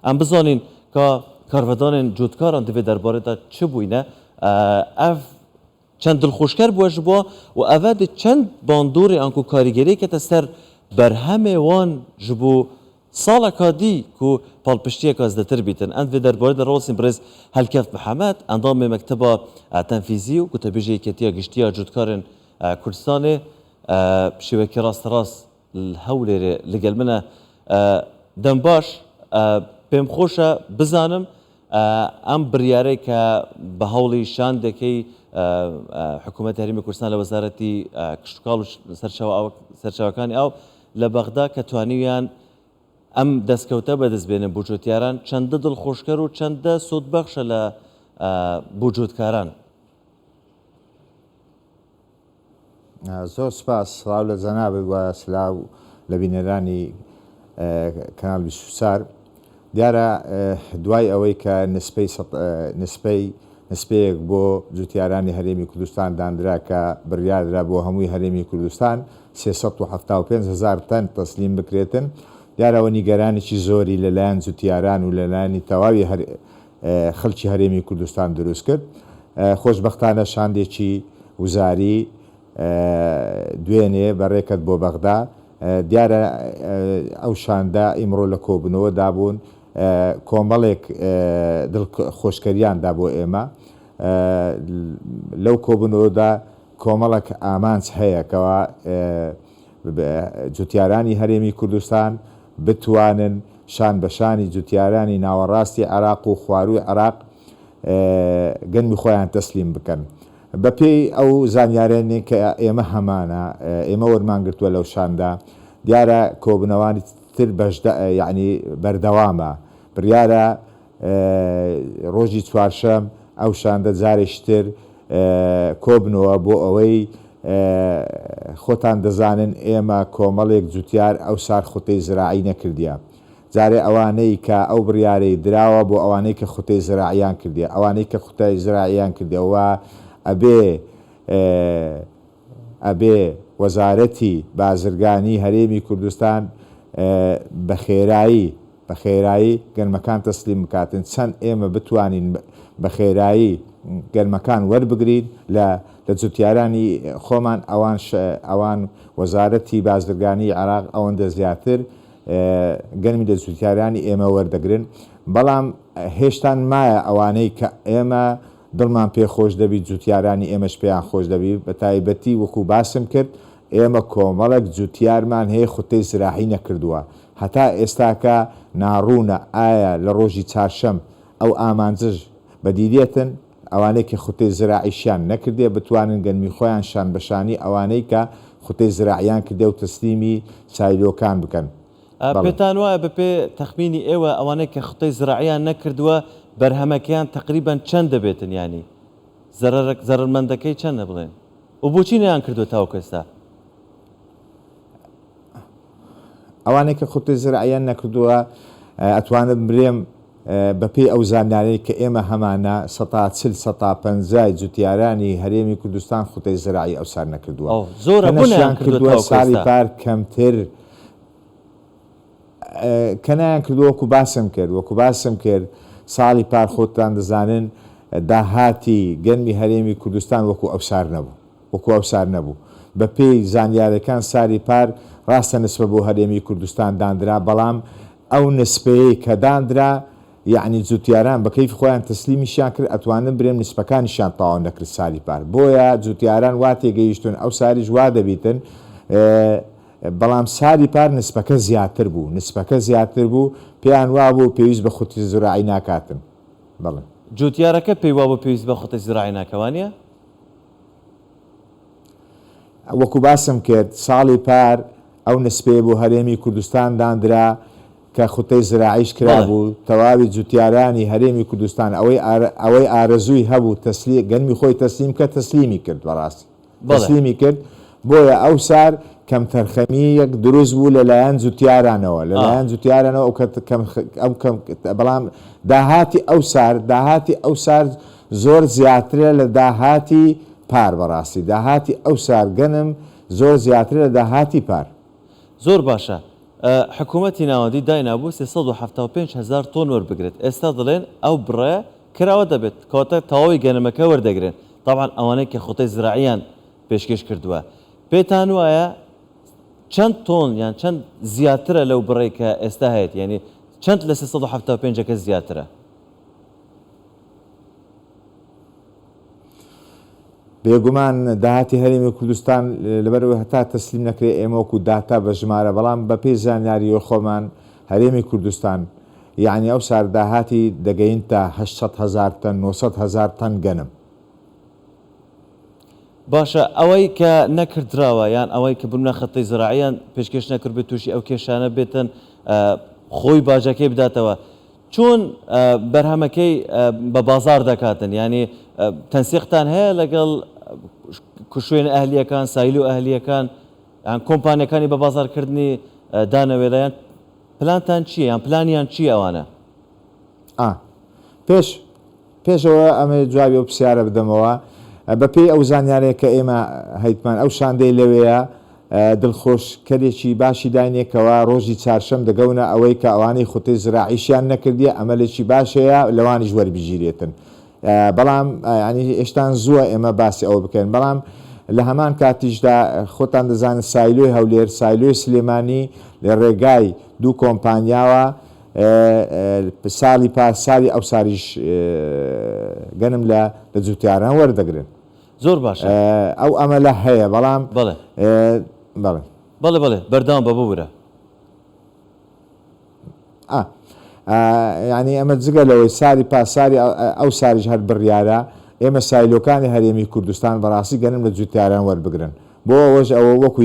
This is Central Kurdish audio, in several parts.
ام بزانین که کارودان جودکاران دوی درباره دا چه بوینه اف چند دلخوشکر بوش با و اول چند باندور انکو کاریگری که تستر بر همه وان جبو سال کادی کو پالپشتی که از دتر بیتن اند و درباره در راسین برز هلکف محمد اندام مکتب تنفیزی و کتابی کتیا گشتیا جودکارن کردستان شبکه راست الهول لگل منه دنباش بهم خوشه بزنم ام بریاره که به حولی شانده که حکومت هرمی کردستان لوزارتی کشتکال سرچاوکانی او لبغدا که توانیان ام دستکوته به دست بینن بوجودیاران چند دل خوشکر و چند سود بخش ل بوجودکاران. زۆر سپاس سڵاو لە جەنابێت وایە سلااو لە بینەرانی کەناڵ 24 دیارە دوای ئەوەی کە نسپەیەک بۆ جوتیارانی هەرێمی کوردستان دانرا کە بڕیاردرا بۆ هەمووی هەرێمی کوردستان 375,000 تەن تەسلیم بکرێتن دیارەوە نیگەرانێکی زۆری لەلایەن جوتیاران و لەلایەنی تەواوی خەڵکی هەرێمی کوردستان دروست کرد خۆشبەختانە شاندێکی وزاری دوێنێ بەڕێکت بۆ بەغدا دیارە ئەو شاندا ئیمڕۆ لە کۆبنەوە دابوون کۆمەڵێک خۆشکەریاندا بۆ ئێمە لەو کۆبنەوەدا کۆمەڵک ئامانج هەیە کەەوە جوتیارانی هەرێمی کوردستان بتوانن شان بەشانی جوتیارانی ناوەڕاستی عراق و خواروی عراق گەنمی خۆیان تەسلیم بکەن بە پێی ئەو زانیارێنێ کە ئێمە هەمانە ئێمە وەرمانگرتووە لەو شاندا دیارە کۆبنەوانی تر یعنی بەردەوامە بڕیارە ڕۆژی چوارشەم ئەو شاندە جارێکتر کۆبنەوە بۆ ئەوەی خۆتان دەزانن ئێمە کۆمەڵێک جوتیار ئەو سار خوتەی زراعی نەکردیە جارێ ئەوانەی کە ئەو بڕیارەی دراوە بۆ ئەوانەی کە خوتەی زراعیان کردیە ئەوانەی کە خوتەی زراعیان کردەوە ئەبێ وەزارەتی بازرگانی هەرێمی کوردستان بە خێرایی گەرمەکان تەسلیم بکاتن چەند ئێمە بتوانین بە خێرایی گەرمەکان وەربگرین لە جوتیارانی خۆمان ئەوان وەزارەتی بازرگانی عراق ئەوەندە زیاتر گەرمی لە جوتیارانی ئێمە وەردەگرن بەڵام هێشتان مایە ئەوانەی کە ئێمە دڵمان پێ خۆش دەبی جوتیارانی ئێمەش پێیان خۆش دەبی بە تایبەتی وەکو باسم کرد ئێمە کۆمەڵک جوتیارمان هەیە خوتەی زراعی نەکردووە هەتا ئێستاکە ناڕوونە ئایا لە ڕۆژی چارشەم ئەو ئامانجش بەدیدێتن ئەوانەی کە خوتەی زراعیشیان نەکردێ بتوانن گەنمی خۆیان شان بەشانی ئەوانەی کە خوتەی زراعیان کردێ و تەسلیمی چایلۆکان بکەن پێتان وایە بەپێ تەخمینی ئێوە ئەوانەی کە خوتەی زراعیان نەکردووە بەرهەمەکەیان تقریبان چەند دەبێتن ینی زەرمەندەکەی چەندە بڵێن و بۆچی نەیان کردووە تاوەکو ئێستا ئەوانەی کە خوتەی زراعیان نەکردووە ئەتوانم برێم بەپێی ئەو زانیارەی کە ئێمە هەمانە 140-150 جوتیارانی هەرێمی کوردستان خوتەی زراعی ئەوسار نەکردووە زۆرە نەشیان کردووە ساڵی پار کەمتر کەنایان کردو وەکو باسم کرد ساڵی پار خۆتان دەزانن داهاتی گەنمی هەرێمی کوردستان وەکو ئەوسار نەبوو بە پێی زانیارەکان ساری پار ڕاستە نسبە بۆ هەرێمی کوردستان دانرا بەڵام ئەو نسبەیە کە دانرا یعنی جوتیاران بە کەیف خۆیان تەسلیمیشیان کرد ئەتوانن برێم نسبەکانیشان تاوا نەکرد ساری پار بۆیە جوتیاران وا تێگەیشتون ئەو ساریش وا دەبیتن بەڵام ساری پار نسبەکە زیاتر بوو پێیان وا بوو پێویست بە خوتی زراعی ناکاتن بەڵێ جوتیارەکە پێی وا بۆ پێویست بە خوتەی زراعی ناکەوانیە وەکو باسم کرد ساڵی پار ئەو نسبەیە بۆ هەرێمی کوردستان دانرا کە خوتەی زراعیش کرا بوو تەواوی جوتیارانی هەرێمی کوردستان ئەوەی ئارەزووی هەبوو گەنمی خۆی تەسلیم کە تەسلیمی کرد بەڕاستی تەسلیمی کرد بۆیە ئەو سار کەم تەرخەمیەک دروست بوو لەلایەن جوتیارانەوە بەڵام داهاتی ئەو سار زۆر زیاترە لە داهاتی پار بەڕاستی داهاتی ئەو سار گەنم زۆر زیاترە لە داهاتی پار زۆر باشە حکوومەتی ناوەندی داینابوو 375,000 تۆن وەربگرێت ئێستا دەڵێن ئەو بڕێ کراوە دەبێت کەواتە تەواوی گەنمەکە وەردەگرن طبعا ئەوانەی کە خۆتەی زراعیان پێشکەش کردووە پێتان وایە چەند تۆن یان چەند زیاترە لەو بڕێ کە ئێستا هەیەت یعنی چەند لە 375 زیاترە بێگومان داهاتی هەرێمی کوردستان لەبەرەوە هەتا تەسلیم نەکرێ ئێمە وەکو داتا بە ژمارە بەڵام بە پێی زانیاریەوە خۆمان هەرێمی کوردستان یعنی ئەو سار داهاتی دەگەین تا 800,000 تەن 900,000 تەن گەنم باشە ئەوەی کە نەکردراوە یان ئەوەی کە بنە خەتەی زراعیان پێشکەش نەکرد بێت تووشی ئەو کێشانە بێتن خۆی باجەکەی بداتەوە چۆن بەرهەمەکەی بە بازار دەکاتن ینی تەنسیقتان هەیە لەگەڵ شوێنە ئەهلیەکان سایل و ئەهلیەکان کۆمپانیەکانی بە بازارکردنی دانەوێلەیان پلانتان چییە یان پلانیان چی ئەوانە پێشەوە ئەمە جوابی و پرسیارە بدەمەوە بەپێی ئەو زانیارەیە کە ئێمە هەیتمان ئەو شاندەی لەوەیە دڵخۆشکەرێکی باشی داینێکەوە ڕۆژی چارشەم دەگەونە ئەوەی کە ئەوانەی خوتەی زراعیشیان نەکردیە ئەمەلێکی باشەیە لەوانیش وەربژیرێتن بەڵام ینی ئێشتان زووە ئێمە باسی ئەوە بکەین بەڵام لە هەمان کاتیشدا خۆتان دەزانن سایلۆی هەولێر سایلۆی سلێمانی لە ڕێگای دوو کۆمپانیاوە ساڵی پاسالی ئەو ساریش گەنم لە جوتیاران وەردەگرن زۆر باشە ئەو ئەمە لە هەیە بەڵام بەڵێ بەردەوام بە ببورە ینی ئەمە جگە لەوەی ساری پاساری ئەو ساریش هەر بڕیارە ئێمە سایلۆکانی هەرێمی کوردستان بەڕاستی گەنم لە جوتیاران وەربگرن بۆ ئەوەش ئەوە وەکو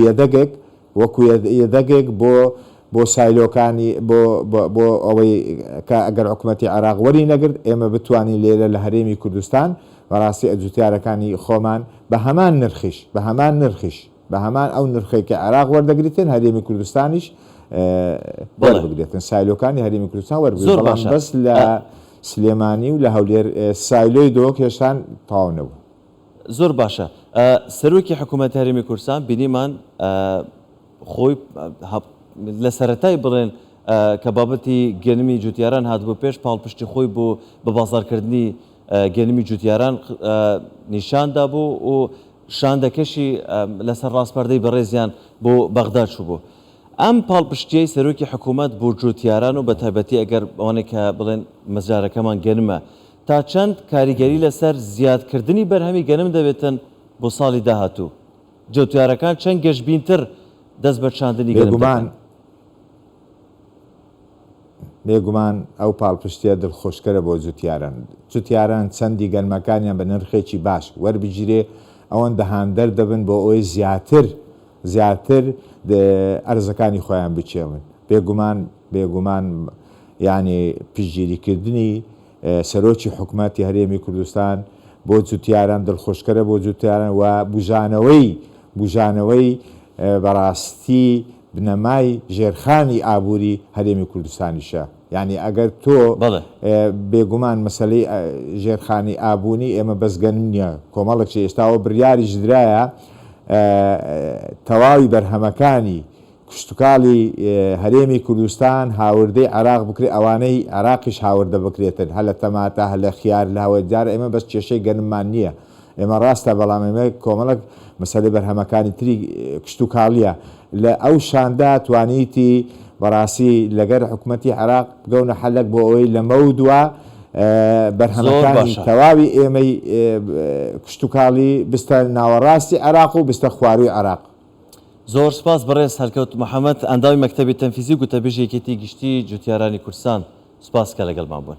یەدەگێک بۆ سایلۆکانی بۆ ئەوەی کە ئەگەر حکوومەتی عێراق وەری نەگرت ئێمە بتوانین لێرە لە هەرێمی کوردستان بەڕاستی ئەجوتیارەکانی خۆمان بە هەمان نرخیش بە هەمان ئەو نرخی کە عێراق وەردەگریتن هەرێمی کوردستانیش وەربگرێتن سایلۆکانی هەرێمی کوردستان وەربگرێت بەڵام بەس لە سلێمانی و لە هەولێر سایلۆی دۆ کێشان تەواو نەبوو زۆر باشە سەرۆکی حکوومەتی هەرێمی کوردستان بینیمان خۆی لە سەرەتای بڵێن کە بابەتی گەنمی جوتیاران هاتبوو پێش پاڵپشتی خۆی بۆ بە بازارکردنی گەنمی جوتیاران نیشاندا بوو و شاندەکەشی لەسەر ڕاستپەردەی بەڕێزیان بۆ بەغداد چوو بوو ئەم پاڵپشتیەی سەرۆکی حکوومەت بۆ جوتیاران و بە تایبەتی ئەگەر ئەوانێک کە بڵێن مەزارەکەمان گەنمە تا چەند کاریگەری لەسەر زیادکردنی بەرهەمی گەنم دەبێتن بۆ ساڵی داهاتوو جوتیارەکان چەند گەشتبینتر دەست بە چاندنی گەنم بێگومان ئەو پاڵپشتیە دڵخۆشکەرە بۆ جوتیاران چەندی گەنمەکانیان بە نرخێکی باش وەربگیرێ ئەوەندە هاندەر دەبن بۆ ئەوەی زیاتر ئەرزەکانی خۆیان بچێڵن بێگومان ینی پشتگیریکردنی سەرۆکی حکوومەتی هەرێمی کوردستان بۆ جوتیاران دڵخۆشکەرە بۆ جوتیاران و بژانەوەی بەڕاستی بنەمای ژێرخانی ئابووری هەرێمی کوردستانیشە یعنی ئەگەر تۆ بێگومان مەسلەی ژێرخانی ئابوونی ئێمە بەسگەنم نییە کۆمەڵێکی ئێستاوە بڕیاریش درایە تەواوی بەرهەمەکانی کشتتوکاڵی هەرێمی کوردستان هاوردەی عێراق بکرێت ئەوانەی عێراقیش هاوردە بکرێتن هە لە تەماتە هە لە خیار لە هەوەجار ئێمە بەس کێشەی گەنممان نییە ئێمە ڕاستە بەڵام ئێمە کۆمەڵک مەسەلەی بەرهەمەکانی تری کشتتوکاڵیە لە ئەو شاندا توانیتی بەڕاستی لەگەر حکوومەتی عێراق بگەونە حەلەک بۆ ئەوەی لە مەودووە بەرهەمەکانی تەواوی ئێمەی کشتتوکاڵی بستە ناوەڕاستی عێراق و بستە خواروی عێراق زۆر سپاس بەڕێز هەرکەوت محەممەد ئەنداوی مەکتەبی تەنفیزی و گوتەبێژی یەکێتی گشتی جوتیارانی کوردستان سپاس کە لەگەڵمان بوون.